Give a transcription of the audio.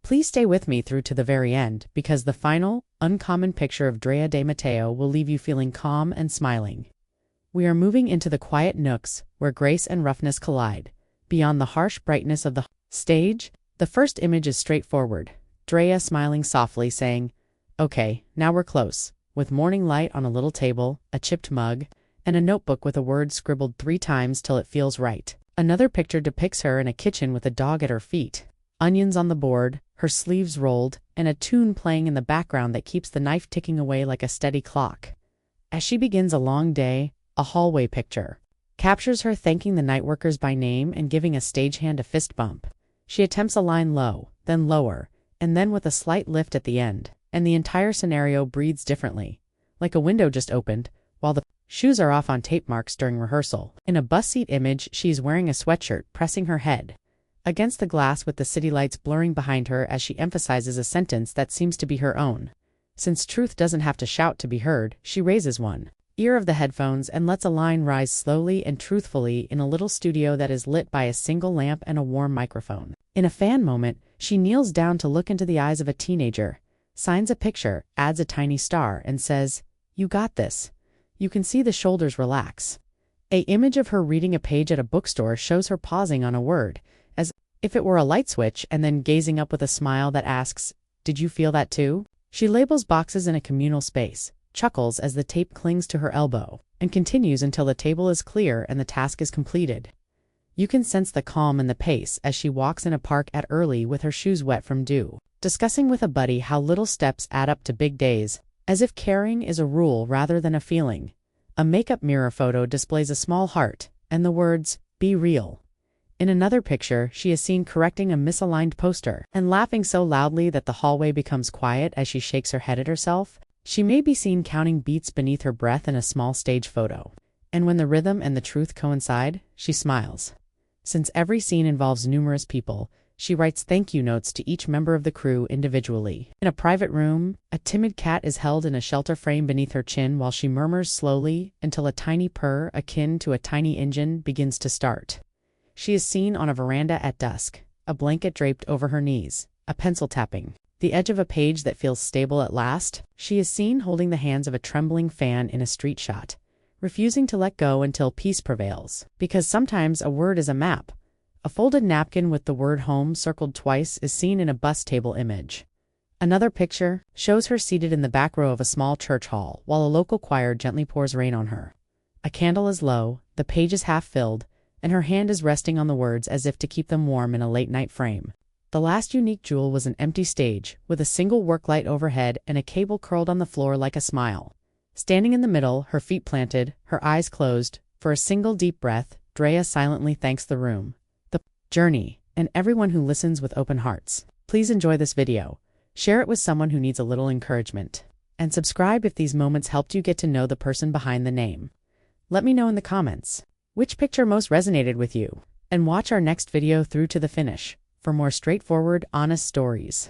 Please stay with me through to the very end, because the final, uncommon picture of Drea de Matteo will leave you feeling calm and smiling. We are moving into the quiet nooks where grace and roughness collide. Beyond the harsh brightness of the stage, the first image is straightforward. Drea smiling softly, saying, "Okay, now we're close," with morning light on a little table, a chipped mug, and a notebook with a word scribbled 3 times till it feels right. Another picture depicts her in a kitchen with a dog at her feet, onions on the board, her sleeves rolled, and a tune playing in the background that keeps the knife ticking away like a steady clock. As she begins a long day, a hallway picture captures her thanking the nightworkers by name and giving a stagehand a fist bump. She attempts a line low, then lower, and then with a slight lift at the end, and the entire scenario breathes differently, like a window just opened, while the shoes are off on tape marks during rehearsal. In a bus seat image, she is wearing a sweatshirt, pressing her head against the glass with the city lights blurring behind her as she emphasizes a sentence that seems to be her own. Since truth doesn't have to shout to be heard, she raises one ear of the headphones and lets a line rise slowly and truthfully in a little studio that is lit by a single lamp and a warm microphone. In a fan moment, she kneels down to look into the eyes of a teenager, signs a picture, adds a tiny star, and says, "You got this." You can see the shoulders relax. An image of her reading a page at a bookstore shows her pausing on a word, as if it were a light switch, and then gazing up with a smile that asks, "Did you feel that too?" She labels boxes in a communal space, chuckles as the tape clings to her elbow, and continues until the table is clear and the task is completed. You can sense the calm and the pace as she walks in a park at early with her shoes wet from dew, discussing with a buddy how little steps add up to big days, as if caring is a rule rather than a feeling. A makeup mirror photo displays a small heart, and the words, "Be real." In another picture, she is seen correcting a misaligned poster, and laughing so loudly that the hallway becomes quiet as she shakes her head at herself. She may be seen counting beats beneath her breath in a small stage photo. And when the rhythm and the truth coincide, she smiles. Since every scene involves numerous people, she writes thank you notes to each member of the crew individually. In a private room, a timid cat is held in a shelter frame beneath her chin while she murmurs slowly until a tiny purr akin to a tiny engine begins to start. She is seen on a veranda at dusk, a blanket draped over her knees, a pencil tapping the edge of a page that feels stable at last. She is seen holding the hands of a trembling fan in a street shot, refusing to let go until peace prevails. Because sometimes a word is a map. A folded napkin with the word home circled twice is seen in a bus table image. Another picture shows her seated in the back row of a small church hall while a local choir gently pours rain on her. A candle is low, the page is half filled, and her hand is resting on the words as if to keep them warm in a late-night frame. The last unique jewel was an empty stage, with a single work light overhead and a cable curled on the floor like a smile. Standing in the middle, her feet planted, her eyes closed, for a single deep breath, Drea silently thanks the room, the journey, and everyone who listens with open hearts. Please enjoy this video, share it with someone who needs a little encouragement, and subscribe if these moments helped you get to know the person behind the name. Let me know in the comments which picture most resonated with you, and watch our next video through to the finish for more straightforward, honest stories.